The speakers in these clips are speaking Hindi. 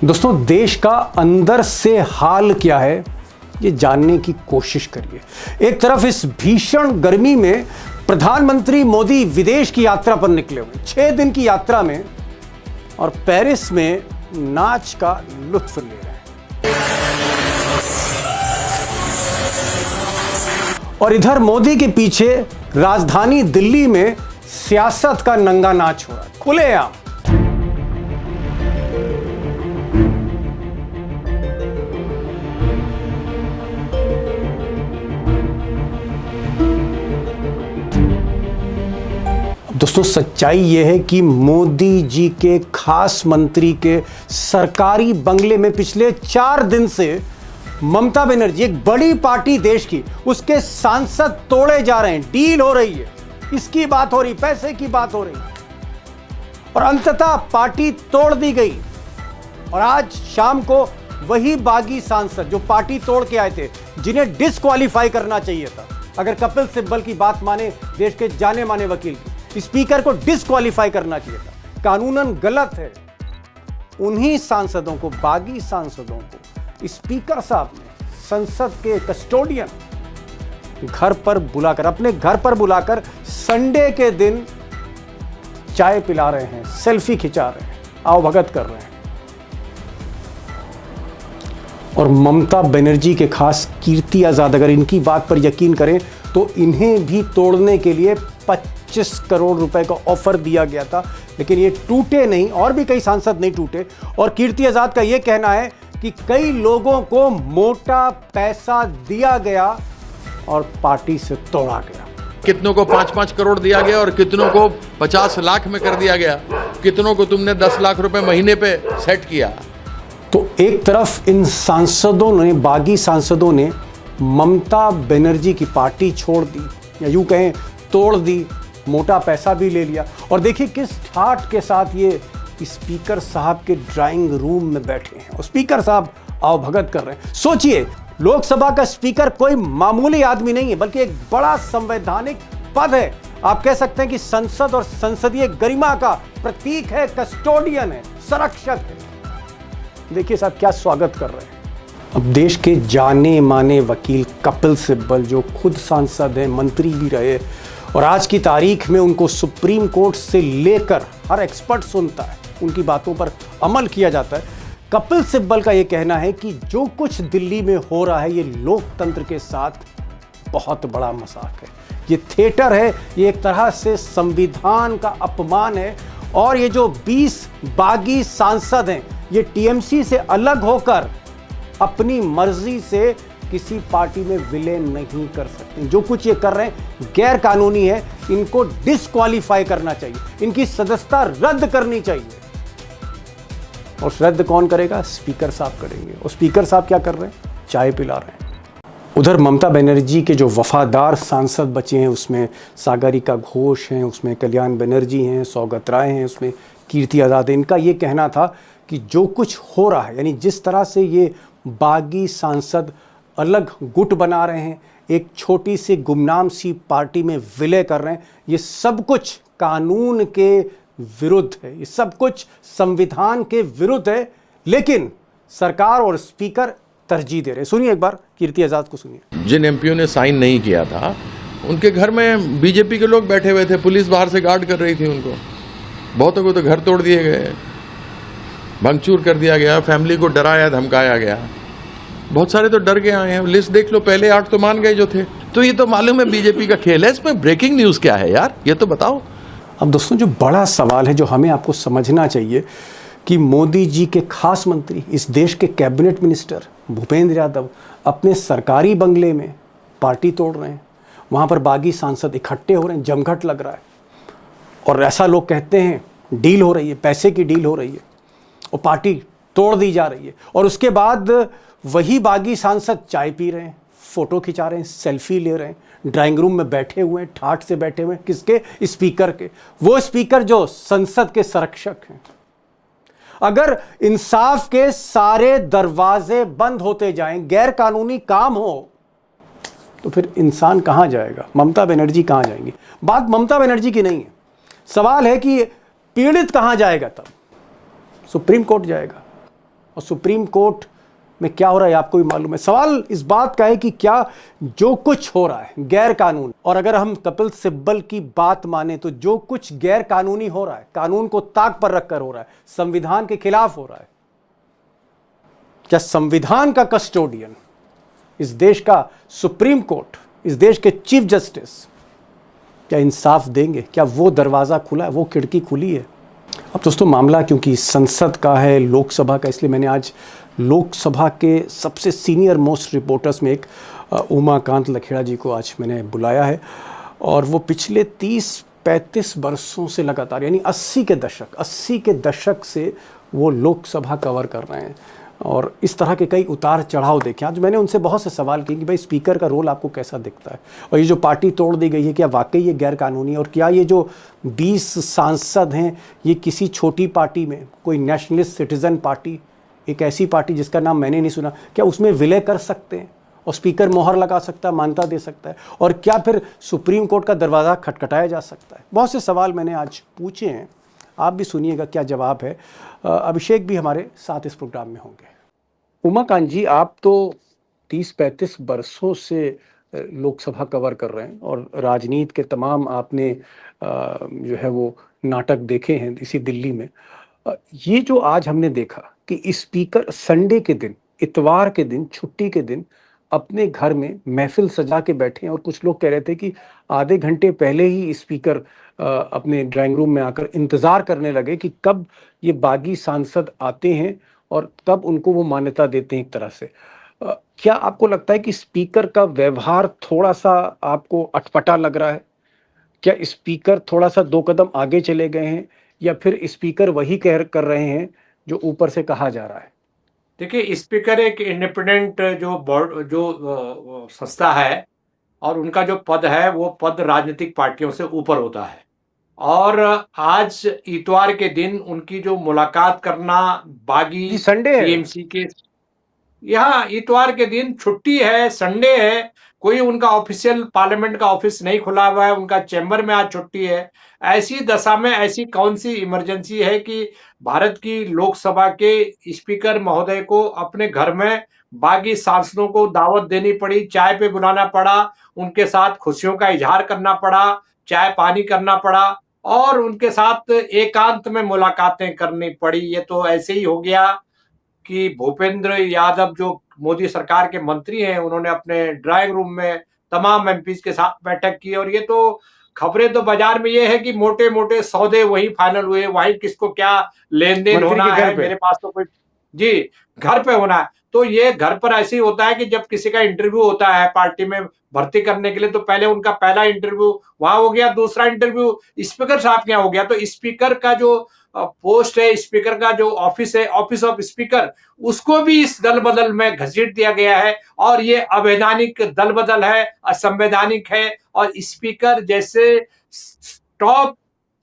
दोस्तों, देश का अंदर से हाल क्या है ये जानने की कोशिश करिए। एक तरफ इस भीषण गर्मी में प्रधानमंत्री मोदी विदेश की यात्रा पर निकले हुए 6 दिन की यात्रा में और पेरिस में नाच का लुत्फ ले रहे हैं। और इधर मोदी के पीछे राजधानी दिल्ली में सियासत का नंगा नाच हो रहा है, खुलेआम। दोस्तों, सच्चाई यह है कि मोदी जी के खास मंत्री के सरकारी बंगले में पिछले 4 दिन से ममता बनर्जी, एक बड़ी पार्टी देश की, उसके सांसद तोड़े जा रहे हैं, डील हो रही है, इसकी बात हो रही, पैसे की बात हो रही, और अंततः पार्टी तोड़ दी गई। और आज शाम को वही बागी सांसद जो पार्टी तोड़ के आए थे, जिन्हें डिस्क्वालीफाई करना चाहिए था, अगर कपिल सिब्बल की बात माने देश के जाने माने वकील की, स्पीकर को डिस्क्वालीफाई करना चाहिए था, कानूनन गलत है। उन्हीं सांसदों को, बागी सांसदों को स्पीकर साहब ने संसद के कस्टोडियन घर पर बुलाकर, अपने घर पर बुलाकर संडे के दिन चाय पिला रहे हैं, सेल्फी खिंचा रहे हैं, आवभगत कर रहे हैं। और ममता बनर्जी के खास कीर्ति आजाद, अगर इनकी बात पर यकीन करें तो इन्हें भी तोड़ने के लिए 25 करोड़ रुपए का ऑफर दिया गया था, लेकिन ये टूटे नहीं, और भी कई सांसद नहीं टूटे। और कीर्ति आजाद का यह कहना है कि कई लोगों को मोटा पैसा दिया गया और पार्टी से तोड़ा गया। कितनों को 5-5 करोड़ दिया गया और कितनों को 50 लाख में कर दिया गया, कितनों को तुमने 10 लाख रुपए महीने पे सेट किया। तो एक तरफ इन सांसदों ने, बागी सांसदों ने ममता बनर्जी की पार्टी छोड़ दी, या यूं कहें तोड़ दी, मोटा पैसा भी ले लिया। और देखिए किस ठाठ के साथ ये स्पीकर साहब के ड्राइंग रूम में बैठे हैं और स्पीकर साहब आवभगत कर रहे हैं। सोचिए, लोकसभा का स्पीकर कोई मामूली आदमी नहीं है, बल्कि एक बड़ा संवैधानिक पद है। आप कह सकते हैं कि संसद और संसदीय गरिमा का प्रतीक है, कस्टोडियन है, संरक्षक है। देखिए साहब क्या स्वागत कर रहे हैं। अब देश के जाने माने वकील कपिल सिब्बल, जो खुद सांसद हैं, मंत्री भी रहे, और आज की तारीख में उनको सुप्रीम कोर्ट से लेकर हर एक्सपर्ट सुनता है, उनकी बातों पर अमल किया जाता है। कपिल सिब्बल का ये कहना है कि जो कुछ दिल्ली में हो रहा है ये लोकतंत्र के साथ बहुत बड़ा मजाक है, ये थिएटर है, ये एक तरह से संविधान का अपमान है। और ये जो 20 बागी सांसद हैं, ये टीएमसी से अलग होकर अपनी मर्जी से किसी पार्टी में विलय नहीं कर सकते। जो कुछ ये कर रहे हैं गैर कानूनी है, इनको डिस्क्वालीफाई करना चाहिए, इनकी सदस्यता रद्द करनी चाहिए। और रद्द कौन करेगा? स्पीकर साहब करेंगे। और स्पीकर साहब क्या कर रहे हैं? चाय पिला रहे हैं। उधर ममता बनर्जी के जो वफादार सांसद बचे हैं, उसमें सागरिका घोष हैं, उसमें कल्याण बनर्जी हैं, सौगत राय हैं, उसमें कीर्ति आजाद है। इनका ये कहना था कि जो कुछ हो रहा है, यानी जिस तरह से ये बागी सांसद अलग गुट बना रहे हैं, एक छोटी सी गुमनाम सी पार्टी में विलय कर रहे हैं, ये सब कुछ कानून के विरुद्ध है, ये सब कुछ संविधान के विरुद्ध है। लेकिन सरकार और स्पीकर तरजीह दे रहे हैं। सुनिए एक बार कीर्ति आजाद को सुनिए। जिन एमपीओ ने साइन नहीं किया था, उनके घर में बीजेपी के लोग बैठे हुए थे, पुलिस बाहर से गार्ड कर रही थी उनको। बहुतों को तो घर तोड़ दिए गए, भंगचूर कर दिया गया, फैमिली को डराया धमकाया गया। बहुत सारे तो डर के आए हैं, लिस्ट देख लो, पहले 8 तो मान गए जो थे। तो ये तो मालूम है बीजेपी का खेल है। इसमें ब्रेकिंग न्यूज क्या है यार, ये तो बताओ। अब दोस्तों, जो बड़ा सवाल है, जो हमें आपको समझना चाहिए कि मोदी जी के खास मंत्री, इस देश के कैबिनेट मिनिस्टर भूपेंद्र यादव अपने सरकारी बंगले में पार्टी तोड़ रहे हैं, वहाँ पर बागी सांसद इकट्ठे हो रहे हैं, जमघट लग रहा है, और ऐसा लोग कहते हैं डील हो रही है, पैसे की डील हो रही है, और पार्टी तोड़ दी जा रही है। और उसके बाद वही बागी सांसद चाय पी रहे हैं, फोटो खिंचा रहे हैं, सेल्फी ले रहे हैं, ड्राइंग रूम में बैठे हुए हैं, ठाठ से बैठे हुए हैं। किसके? स्पीकर के। वो स्पीकर जो संसद के संरक्षक हैं। अगर इंसाफ के सारे दरवाजे बंद होते जाएं, गैर कानूनी काम हो, तो फिर इंसान कहां जाएगा? ममता बनर्जी कहां जाएंगी? बात ममता बनर्जी की नहीं है, सवाल है कि पीड़ित कहां जाएगा? तब सुप्रीम कोर्ट जाएगा। और सुप्रीम कोर्ट में क्या हो रहा है आपको भी मालूम है। सवाल इस बात का है कि क्या जो कुछ हो रहा है गैर कानून, और अगर हम कपिल सिब्बल की बात माने तो जो कुछ गैर कानूनी हो रहा है, कानून को ताक पर रखकर हो रहा है, संविधान के खिलाफ हो रहा है, क्या संविधान का कस्टोडियन, इस देश का सुप्रीम कोर्ट, इस देश के चीफ जस्टिस क्या इंसाफ देंगे? क्या वो दरवाज़ा खुला है, वो खिड़की खुली है? अब दोस्तों मामला क्योंकि संसद का है, लोकसभा का, इसलिए मैंने आज लोकसभा के सबसे सीनियर मोस्ट रिपोर्टर्स में एक उमाकांत लखेड़ा जी को आज मैंने बुलाया है। और वो पिछले 30-35 वर्षों से लगातार, यानी 80 के दशक से वो लोकसभा कवर कर रहे हैं और इस तरह के कई उतार चढ़ाव देखे। आज मैंने उनसे बहुत से सवाल किए कि भाई स्पीकर का रोल आपको कैसा दिखता है, और ये जो पार्टी तोड़ दी गई है क्या वाकई ये गैर कानूनी है, और क्या ये जो 20 सांसद हैं ये किसी छोटी पार्टी में, कोई नेशनलिस्ट सिटीजन पार्टी, एक ऐसी पार्टी जिसका नाम मैंने नहीं सुना, क्या उसमें विलय कर सकते हैं और स्पीकर मोहर लगा सकता है, मान्यता दे सकता है, और क्या फिर सुप्रीम कोर्ट का दरवाज़ा खटखटाया जा सकता है? बहुत से सवाल मैंने आज पूछे हैं, आप भी सुनिएगा क्या जवाब है। अभिषेक भी हमारे साथ इस प्रोग्राम में होंगे। उमाकांत जी, आप तो 30-35 वर्षों से लोकसभा कवर कर रहे हैं और राजनीति के तमाम आपने जो है वो नाटक देखे हैं इसी दिल्ली में। ये जो आज हमने देखा कि स्पीकर संडे के दिन, इतवार के दिन, छुट्टी के दिन अपने घर में महफिल सजा के बैठे हैं, और कुछ लोग कह रहे थे कि आधे घंटे पहले ही स्पीकर अपने ड्राइंग रूम में आकर इंतजार करने लगे कि कब ये बागी सांसद आते हैं और तब उनको वो मान्यता देते हैं एक तरह से। क्या आपको लगता है कि स्पीकर का व्यवहार थोड़ा सा आपको अटपटा लग रहा है? क्या स्पीकर थोड़ा सा 2 कदम आगे चले गए हैं, या फिर स्पीकर वही कह कर रहे हैं जो ऊपर से कहा जा रहा है? देखिए, स्पीकर एक इंडिपेंडेंट जो बोर्ड जो संस्था है, और उनका जो पद है वो पद राजनीतिक पार्टियों से ऊपर होता है। और आज इतवार के दिन उनकी जो मुलाकात करना बागी जी, संडे है। टीएमसी के, यहाँ इतवार के दिन छुट्टी है, संडे है, कोई उनका ऑफिशियल पार्लियामेंट का ऑफिस नहीं खुला हुआ है, उनका चैम्बर में आज छुट्टी है। ऐसी दशा में ऐसी कौन सी इमरजेंसी है कि भारत की लोकसभा के स्पीकर महोदय को अपने घर में बागी सांसदों को दावत देनी पड़ी, चाय पे बुलाना पड़ा, उनके साथ खुशियों का इजहार करना पड़ा, चाय पानी करना पड़ा, और उनके साथ एकांत में मुलाकातें करनी पड़ी। ये तो ऐसे ही हो गया कि भूपेंद्र यादव जो मोदी सरकार के मंत्री हैं, उन्होंने अपने ड्राइंग रूम में तमाम एमपीज के साथ बैठक की। और ये तो खबरें तो बाजार में ये है कि मोटे मोटे सौदे वही फाइनल हुए, वही किसको क्या लेन देन मंत्री होना के घर है, पे। मेरे पास तो कोई, जी, घर पे होना है। तो ये घर पर ऐसे ही होता है कि जब किसी का इंटरव्यू होता है पार्टी में भर्ती करने के लिए, तो पहले उनका पहला इंटरव्यू वहां हो गया, दूसरा इंटरव्यू स्पीकर साहब के यहाँ हो गया। तो स्पीकर का जो पोस्ट है, स्पीकर का जो ऑफिस है, ऑफिस ऑफ स्पीकर, उसको भी इस दल बदल में घसीट दिया गया है। और ये अवैधानिक दल बदल है, असंवैधानिक है। और स्पीकर जैसे टॉप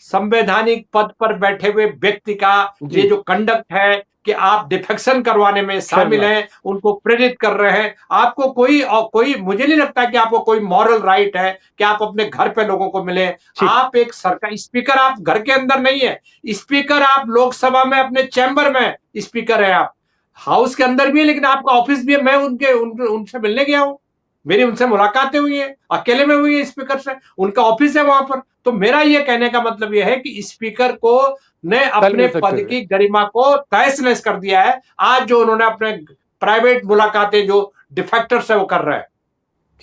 संवैधानिक पद पर बैठे हुए व्यक्ति का जी। ये जो कंडक्ट है कि आप डिफेक्शन करवाने में शामिल हैं, उनको प्रेरित कर रहे हैं, आपको कोई मुझे नहीं लगता कि आपको कोई मॉरल राइट है कि आप अपने घर पे लोगों को मिले। आप एक सरकार स्पीकर, आप घर के अंदर नहीं है स्पीकर, आप लोकसभा में अपने चैम्बर में स्पीकर है, आप हाउस के अंदर भी है, लेकिन आपका ऑफिस भी है। मैं उनसे मिलने गया हूं, मेरी उनसे मुलाकातें हुई है, अकेले में हुई है स्पीकर से, उनका ऑफिस है वहां पर। तो मेरा ये कहने का मतलब ये है कि स्पीकर को ने अपने पद की गरिमा को तहस नहस कर दिया है आज, जो उन्होंने अपने प्राइवेट मुलाकातें जो डिफेक्टर से वो कर रहे हैं।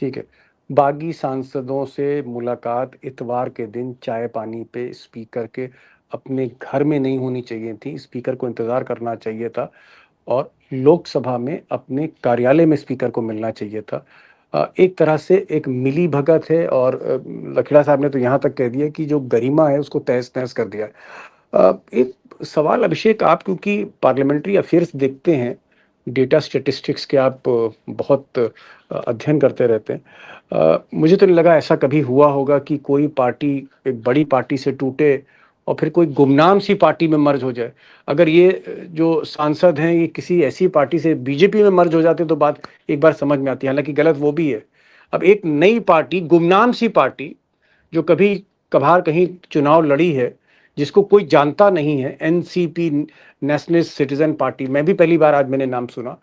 ठीक है, बागी सांसदों से मुलाकात इतवार के दिन चाय पानी पे स्पीकर के अपने घर में नहीं होनी चाहिए थी, स्पीकर को इंतजार करना चाहिए था, और लोकसभा में अपने कार्यालय में स्पीकर को मिलना चाहिए था। एक तरह से एक मिली भगत है, और लखेड़ा साहब ने तो यहाँ तक कह दिया कि जो गरिमा है उसको तहस नहस कर दिया। एक सवाल अभिषेक, आप क्योंकि पार्लियामेंट्री अफेयर्स देखते हैं, डेटा स्टैटिस्टिक्स के आप बहुत अध्ययन करते रहते हैं, मुझे तो नहीं लगा ऐसा कभी हुआ होगा कि कोई पार्टी एक बड़ी पार्टी से टूटे और फिर कोई गुमनाम सी पार्टी में मर्ज हो जाए। अगर ये जो सांसद हैं ये किसी ऐसी पार्टी से बीजेपी में मर्ज हो जाते तो बात एक बार समझ में आती है, हालांकि गलत वो भी है। अब एक नई पार्टी, गुमनाम सी पार्टी, जो कभी कभार कहीं चुनाव लड़ी है, जिसको कोई जानता नहीं है, एनसीपी, नेशनल सिटीजन पार्टी, मैं भी पहली बार आज मैंने नाम सुना।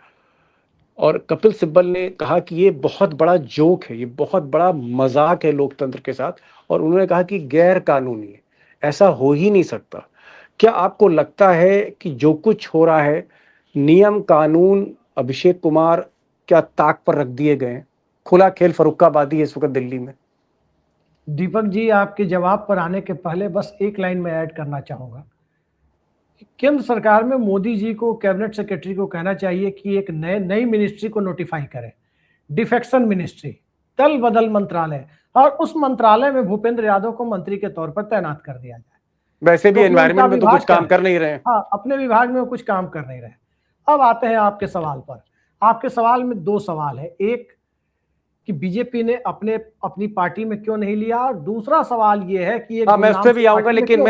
और कपिल सिब्बल ने कहा कि ये बहुत बड़ा जोक है, ये बहुत बड़ा मजाक है लोकतंत्र के साथ, और उन्होंने कहा कि गैर कानूनी है, ऐसा हो ही नहीं सकता। क्या आपको लगता है कि जो कुछ हो रहा है, नियम कानून अभिषेक कुमार क्या ताक पर रख दिए गए हैं? खुला खेल फर्रुखाबादी है इस वक्त दिल्ली में। दीपक जी, आपके जवाब पर आने के पहले बस एक लाइन में ऐड करना चाहूंगा। केंद्र सरकार में मोदी जी को, कैबिनेट सेक्रेटरी को कहना चाहिए कि एक नई मिनिस्ट्री को नोटिफाई करें, डिफेक्शन मिनिस्ट्री, दल बदल मंत्रालय, और उस मंत्रालय में भूपेंद्र यादव को मंत्री के तौर पर तैनात कर दिया जाए। वैसे भी तो एनवायरमेंट में तो कुछ काम कर नहीं रहे हैं। हाँ, अपने विभाग में वो कुछ काम कर नहीं रहे। अब आते हैं आपके सवाल पर। आपके सवाल में दो सवाल है, एक कि बीजेपी ने अपनी पार्टी में क्यों नहीं लिया, और दूसरा सवाल ये है कि हाँ, मैं उस पर भी आऊंगा, लेकिन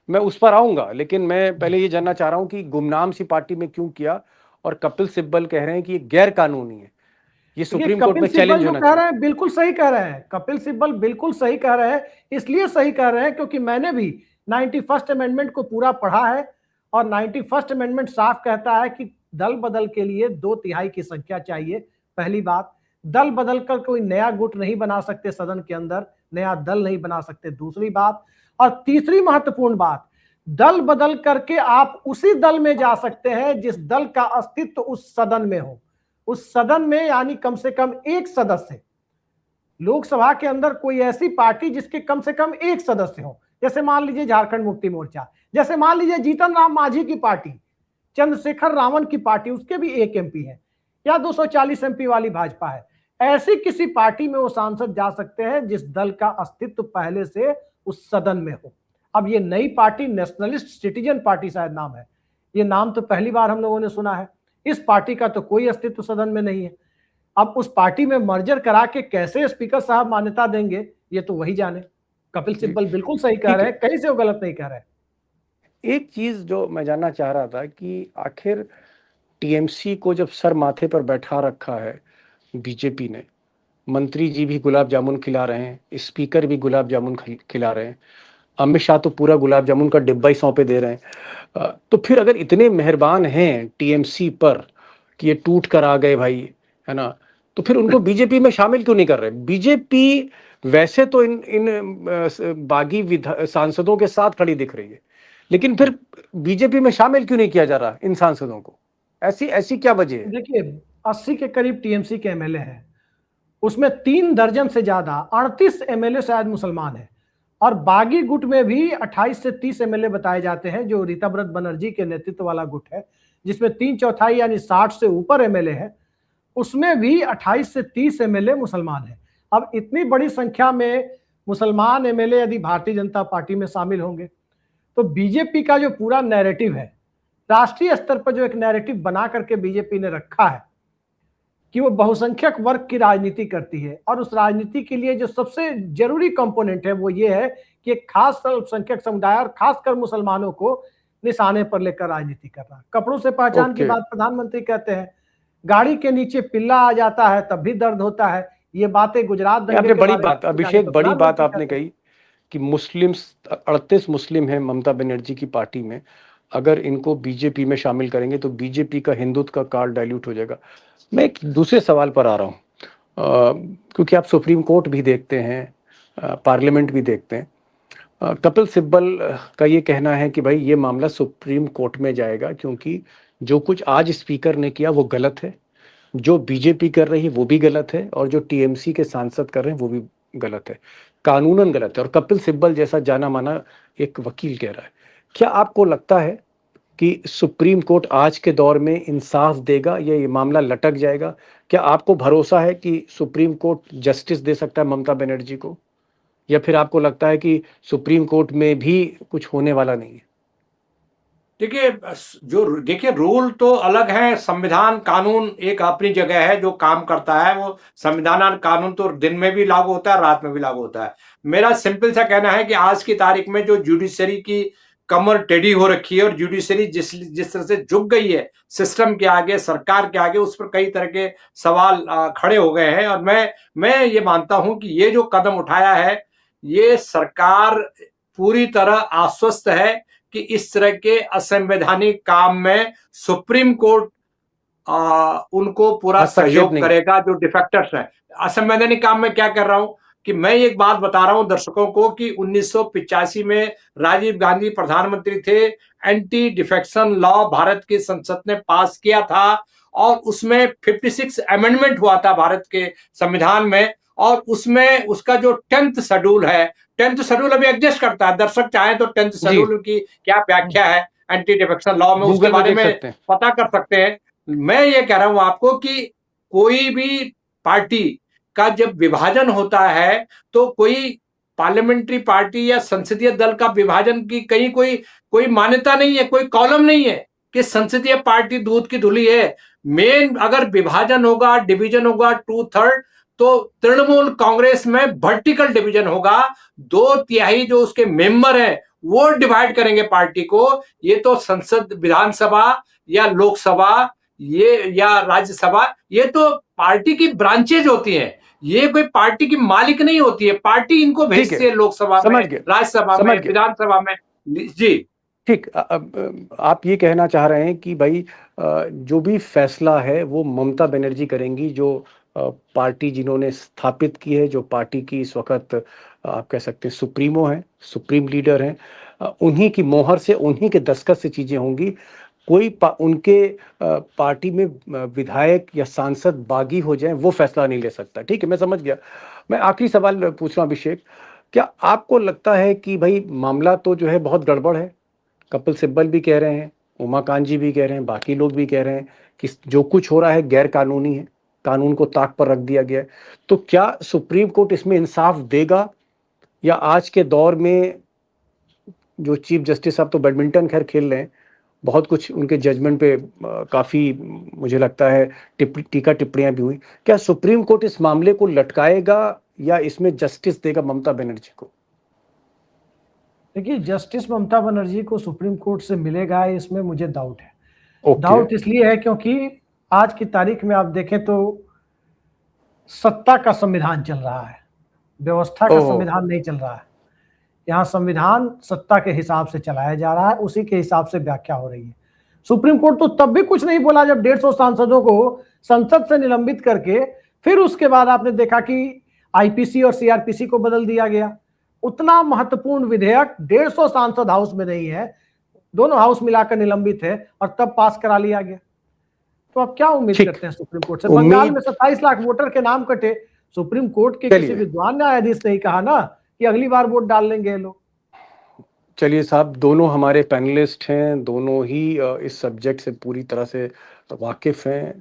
मैं उस पर आऊंगा, लेकिन मैं पहले ये जानना चाह रहा हूं कि गुमनाम सी पार्टी में क्यों किया, और कपिल सिब्बल कह रहे हैं कि ये गैर कानूनी है, ये सुप्रीम कोर्ट में चैलेंज होना चाहिए। बिल्कुल सही कह रहे हैं कपिल सिब्बल, बिल्कुल सही कह रहे हैं। इसलिए सही कह रहे हैं क्योंकि मैंने भी 91st अमेंडमेंट को पूरा पढ़ा है, और 91st अमेंडमेंट साफ कहता है कि दल बदल के लिए 2/3 की संख्या चाहिए। पहली बात, दल बदल कर कोई नया गुट नहीं बना सकते सदन के अंदर, नया दल नहीं बना सकते। दूसरी बात, और तीसरी महत्वपूर्ण बात, दल बदल करके आप उसी दल में जा सकते हैं जिस दल का अस्तित्व उस सदन में हो। उस सदन में यानी कम से कम एक सदस्य, लोकसभा के अंदर कोई ऐसी पार्टी जिसके कम से कम एक सदस्य हो, जैसे मान लीजिए झारखंड मुक्ति मोर्चा, जैसे मान लीजिए जीतन राम मांझी की पार्टी, चंद्रशेखर रावण की पार्टी, उसके भी एक एमपी है, या 240 एमपी वाली भाजपा है। ऐसी किसी पार्टी में वो सांसद जा सकते हैं जिस दल का अस्तित्व पहले से उस सदन में हो। अब ये नई पार्टी नेशनलिस्ट सिटीजन पार्टी शायद नाम है, ये नाम तो पहली बार हम लोगों ने सुना है। इस पार्टी का तो कोई अस्तित्व सदन में नहीं है। अब उस पार्टी में मर्जर करा के कैसे स्पीकर साहब मान्यता देंगे, ये तो वही जाने। कपिल सिब्बल बिल्कुल सही कह रहे हैं, कहीं से वो गलत नहीं कह रहे। एक चीज जो मैं जानना चाह रहा था कि आखिर टीएमसी को जब सर माथे पर बैठा रखा है बीजेपी ने, मंत्री जी भी गुलाब जामुन खिला रहे हैं, स्पीकर भी गुलाब जामुन खिला रहे हैं, अमित शाह तो पूरा गुलाब जामुन का डिब्बा ही सौंपे दे रहे हैं, तो फिर अगर इतने मेहरबान हैं टीएमसी पर कि ये टूट कर आ गए भाई, है ना, तो फिर उनको बीजेपी में शामिल क्यों नहीं कर रहे? बीजेपी वैसे तो इन बागी सांसदों के साथ खड़ी दिख रही है, लेकिन फिर बीजेपी में शामिल क्यों नहीं किया जा रहा इन सांसदों को? ऐसी क्या वजह है? देखिए, 80 के करीब टीएमसी के एमएलए हैं, उसमें 3 दर्जन से ज्यादा 38 एमएलए शायद मुसलमान हैं, और बागी गुट में भी 28 से 30 एमएलए बताए जाते हैं, जो रीताव्रत बनर्जी के नेतृत्व वाला गुट है, जिसमें 3/4 यानी 60 से ऊपर एमएलए है, उसमें भी 28 से 30 एमएलए मुसलमान हैं। अब इतनी बड़ी संख्या में मुसलमान एमएलए यदि भारतीय जनता पार्टी में शामिल होंगे, तो बीजेपी का जो पूरा नैरेटिव है, राष्ट्रीय स्तर पर जो एक नैरेटिव बना करके बीजेपी ने रखा है कि वो बहुसंख्यक वर्ग की राजनीति करती है, और उस राजनीति के लिए जो सबसे जरूरी कंपोनेंट है वो ये है कि एक खास अल्पसंख्यक समुदाय और खासकर मुसलमानों को निशाने पर लेकर राजनीति करना। कपड़ों से पहचान की बात प्रधानमंत्री कहते हैं, गाड़ी के नीचे पिल्ला आ जाता है तब भी दर्द होता है, ये बातें गुजरात दंगे के बड़ी बात अभिषेक, बड़ी बात आपने कही कि मुस्लिम 38 मुस्लिम हैं ममता बनर्जी की पार्टी में, अगर इनको बीजेपी में शामिल करेंगे तो बीजेपी का हिंदुत्व का कार्ड डाइल्यूट हो जाएगा। मैं एक दूसरे सवाल पर आ रहा हूँ, क्योंकि आप सुप्रीम कोर्ट भी देखते हैं, पार्लियामेंट भी देखते हैं। कपिल सिब्बल का ये कहना है कि भाई ये मामला सुप्रीम कोर्ट में जाएगा, क्योंकि जो कुछ आज स्पीकर ने किया वो गलत है, जो बीजेपी कर रही है वो भी गलत है, और जो टीएमसी के सांसद कर रहे हैं वो भी गलत है, कानूनन गलत है। और कपिल सिब्बल जैसा जाना माना एक वकील कह रहा है। क्या आपको लगता है कि सुप्रीम कोर्ट आज के दौर में इंसाफ देगा या ये मामला लटक जाएगा? क्या आपको भरोसा है कि सुप्रीम कोर्ट जस्टिस दे सकता है ममता बनर्जी को, या फिर आपको लगता है कि सुप्रीम कोर्ट में भी कुछ होने वाला नहीं है? देखिए रूल तो अलग है, संविधान कानून एक अपनी जगह है, जो काम करता है वो संविधान और कानून तो दिन में भी लागू होता है, रात में भी लागू होता है। मेरा सिंपल सा कहना है कि आज की तारीख में जो जुडिशरी की कमर टेढ़ी हो रखी है और जुडिशरी जिस तरह से झुक गई है सिस्टम के आगे, सरकार के आगे, उस पर कई तरह के सवाल खड़े हो गए हैं। और मैं ये मानता हूं कि ये जो कदम उठाया है, ये सरकार पूरी तरह आश्वस्त है कि इस तरह के असंवैधानिक काम में सुप्रीम कोर्ट उनको पूरा हस्तक्षेप सहयोग नहीं। करेगा जो डिफेक्टर्स हैं। असंवैधानिक काम में क्या कर रहा हूं कि मैं एक बात बता रहा हूं दर्शकों को कि 1985 में राजीव गांधी प्रधानमंत्री थे, एंटी डिफेक्शन लॉ भारत की संसद ने पास किया था और उसमें 56 अमेंडमेंट हुआ था भारत के संविधान में, और उसमें उसका जो 10th शेड्यूल है, 10th शेड्यूल अभी एग्जिस्ट करता है, दर्शक चाहे तो 10th जी। शेड्यूल की क्या व्याख्या है एंटी डिफेक्शन लॉ में उसके गूगल में बारे देख में सकते हैं। पता कर सकते हैं। मैं ये कह रहा हूं आपको कि कोई भी पार्टी का जब विभाजन होता है तो कोई पार्लियामेंट्री पार्टी या संसदीय दल का विभाजन की कहीं कोई कोई मान्यता नहीं है, कोई कॉलम नहीं है कि संसदीय पार्टी दूध की धुली है। मेन अगर विभाजन होगा, डिवीजन होगा 2/3, तो तृणमूल कांग्रेस में वर्टिकल डिवीजन होगा। 2/3 जो उसके मेंबर हैं वो डिवाइड करेंगे पार्टी को। ये तो संसद, विधानसभा या लोकसभा ये या राज्यसभा, ये तो पार्टी की ब्रांचेज होती हैं, ये कोई पार्टी की मालिक नहीं होती है। पार्टी इनको भेजती है लोकसभा में, समझ गए, राज्यसभा समझ में, गए। विधानसभा में। जी ठीक। अब आप ये कहना चाह रहे हैं कि भाई जो भी फैसला है वो ममता बनर्जी करेंगी, जो पार्टी जिन्होंने स्थापित की है, जो पार्टी की इस वक्त आप कह सकते हैं सुप्रीमो है, सुप्रीम लीडर हैं, उन्हीं की मोहर से, उन्हीं के दस्तखत से चीज़ें होंगी। कोई उनके पार्टी में विधायक या सांसद बागी हो जाए वो फैसला नहीं ले सकता। ठीक है, मैं समझ गया। मैं आखिरी सवाल पूछ रहा हूँ अभिषेक, क्या आपको लगता है कि भाई मामला तो जो है बहुत गड़बड़ है? कपिल सिब्बल भी कह रहे हैं, उमाकांत जी भी कह रहे हैं, बाकी लोग भी कह रहे हैं कि जो कुछ हो रहा है गैर कानूनी है, कानून को ताक पर रख दिया गया है। तो क्या सुप्रीम कोर्ट इसमें इंसाफ देगा, या आज के दौर में जो चीफ जस्टिस साहब तो बैडमिंटन खैर खेल रहे हैं, बहुत कुछ उनके जजमेंट पे काफ़ी मुझे लगता है टीका टिप्पणियां भी हुई, क्या सुप्रीम कोर्ट इस मामले को लटकाएगा या इसमें जस्टिस देगा ममता बनर्जी को? देखिए, जस्टिस ममता बनर्जी को सुप्रीम कोर्ट से मिलेगा इसमें मुझे डाउट है। ओके। डाउट इसलिए है क्योंकि आज की तारीख में आप देखें तो सत्ता का संविधान चल रहा है, व्यवस्था का संविधान नहीं चल रहा है। यहाँ संविधान सत्ता के हिसाब से चलाया जा रहा है, उसी के हिसाब से व्याख्या हो रही है। सुप्रीम कोर्ट तो तब भी कुछ नहीं बोला जब 150 सांसदों को संसद से निलंबित करके फिर उसके बाद आपने देखा कि आईपीसी और सीआरपीसी को बदल दिया गया। उतना महत्वपूर्ण विधेयक 150 सांसद हाउस में नहीं है, दोनों हाउस मिलाकर निलंबित है और तब पास करा लिया गया। तो आप क्या उम्मीद करते हैं सुप्रीम कोर्ट से? बंगाल में 27 लाख वोटर के नाम कटे, सुप्रीम कोर्ट के किसी विद्वान न्यायाधीश ने कहा ना कि अगली बार वोट डाल लेंगे लोग। चलिए साहब, दोनों हमारे पैनलिस्ट हैं, दोनों ही इस सब्जेक्ट से पूरी तरह से वाकिफ हैं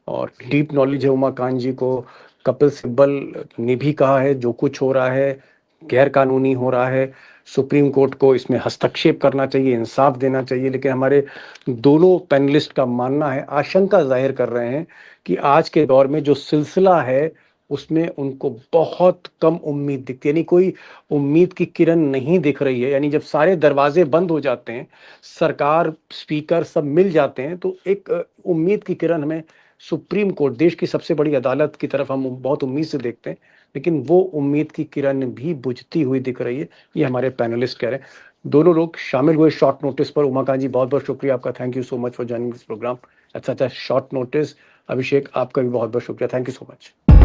और डीप नॉलेज है उमाकांत जी को। कपिल सिब्बल ने भी कहा है जो कुछ हो रहा है गैर कानूनी हो रहा है, सुप्रीम कोर्ट को इसमें हस्तक्षेप करना चाहिए, इंसाफ देना चाहिए। लेकिन हमारे दोनों पैनलिस्ट का मानना है, आशंका जाहिर कर रहे हैं कि आज के दौर में जो सिलसिला है उसमें उनको बहुत कम उम्मीद दिखती है, यानी कोई उम्मीद की किरण नहीं दिख रही है। यानी जब सारे दरवाजे बंद हो जाते हैं, सरकार, स्पीकर सब मिल जाते हैं, तो एक उम्मीद की किरण हमें सुप्रीम कोर्ट, देश की सबसे बड़ी अदालत की तरफ हम बहुत उम्मीद से देखते हैं, लेकिन वो उम्मीद की किरण भी बुझती हुई दिख रही है। ये हमारे पैनलिस्ट कह रहे हैं। दोनों लोग शामिल हुए शॉर्ट नोटिस पर। उमाकांत जी, बहुत बहुत शुक्रिया आपका, thank you so much for joining this programme at such a short notice. Abhishek, आपका भी बहुत बहुत शुक्रिया, थैंक यू सो मच।